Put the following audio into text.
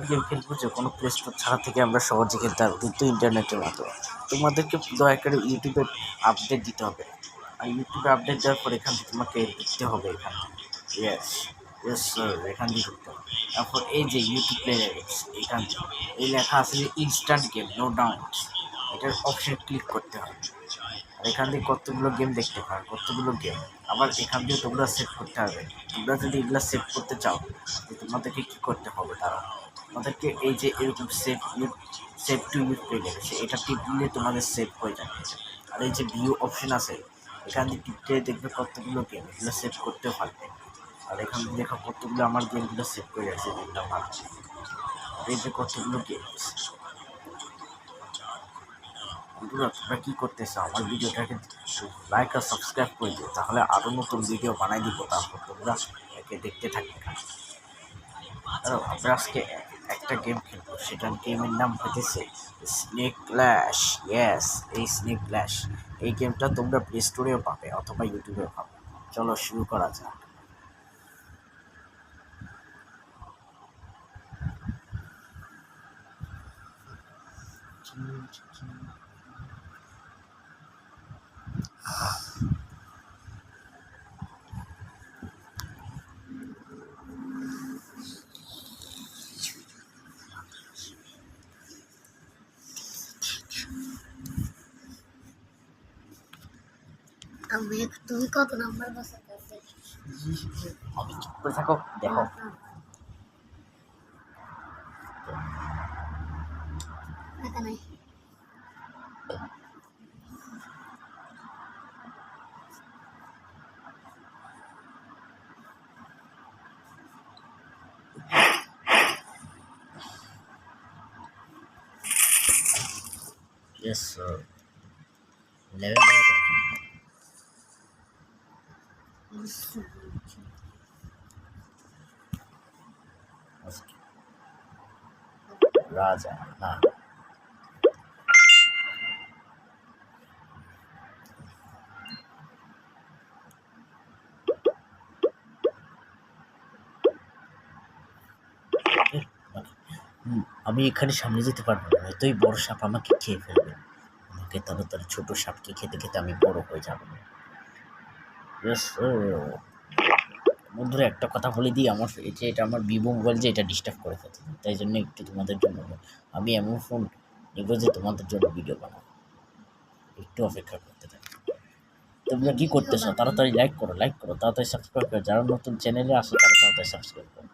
Game খেলবো যে কোনো প্লে স্টোর ছাড়া থেকে আমরা সহজে খেলতে পারবো, কিন্তু ইন্টারনেটের মাধ্যমে। তোমাদেরকে দয়া করে ইউটিউবে আপডেট দিতে হবে, আর ইউটিউবে আপডেট দেওয়ার পর এখান থেকে তোমাকে ঢুকতে হবে। এখান থেকে ইয়েস ইয়েস স্যার, এখান থেকে ঢুকতে হবে। তারপর এই যে ইউটিউব প্লেয়ার এখান থেকে এই লেখা আছে যে ইনস্ট্যান্ট গেম নো ডাউট, এটার অপশন ক্লিক করতে হবে। আর এখান থেকে কতগুলো গেম দেখতে পারো, কতগুলো গেম। আবার এখান থেকে তোমরা সেভ করতে হবে। তোমরা যদি এগুলো সেভ করতে চাও তোমাদেরকে কী করতে হবে, তারা তোমাদেরকে এই যে এরকম সেভ টু ইউজ পেয়ে যাবে, এটা টিপলে তোমাদের সেভ হয়ে যাবে। আর এই যে ভিউ অপশন আছে, এখান থেকে টিপতে দেখবে কতগুলো গেম, এগুলো সেভ করতেও পারবে। আর এখান থেকে দেখো কতগুলো আমার গেমগুলো সেভ করে যাচ্ছে গেমটা ভালো। এই যে কতগুলো গেম। বন্ধুরা তোমরা কী করতেছো, আমার ভিডিওটাকে লাইক আর সাবস্ক্রাইব করে দিও, তাহলে আরও নতুন ভিডিও বানাই দিব, তারপর তোমরা একে দেখতে থাকবে। আমরা আজকে একটা গেম খেলবো, সেটার গেমের নাম হতেছে স্নেক ক্ল্যাশ। ইয়েস, এই স্নেক ক্ল্যাশ এই গেমটা তোমরা প্লে স্টোরেও পাবে অথবা ইউটিউবেও পাবে। চলো শুরু করা যাক। তুমি কত নাম্বার বসাতে আমি চুপ করে থাকো, দেখো। নাই Yes sir, level রাজা না আমি এখানে সামনে যেতে পারবো না, এতই বড় সাপ আমাকে খেয়ে ফেলবে। আমাকে তাড়াতাড়ি ছোট সাপকে খেতে খেতে আমি বড় হয়ে যাবো। বন্ধুরা একটা কথা বলে দিই, আমার এটা আমার ভিভো মোবাইল যে এটা ডিস্টার্ব করে ফেলছে, তাই জন্য একটু তোমাদের জন্য আমি এমন ফোন নেবো যে তোমাদের জন্য ভিডিও বানাবো। একটু অপেক্ষা করতে থাকো। তোমরা কি করতেছো? তাড়াতাড়ি লাইক করো, তাড়াতাড়ি সাবস্ক্রাইব করো। যারা নতুন চ্যানেলে আসো তারা তাড়াতাড়ি সাবস্ক্রাইব করো।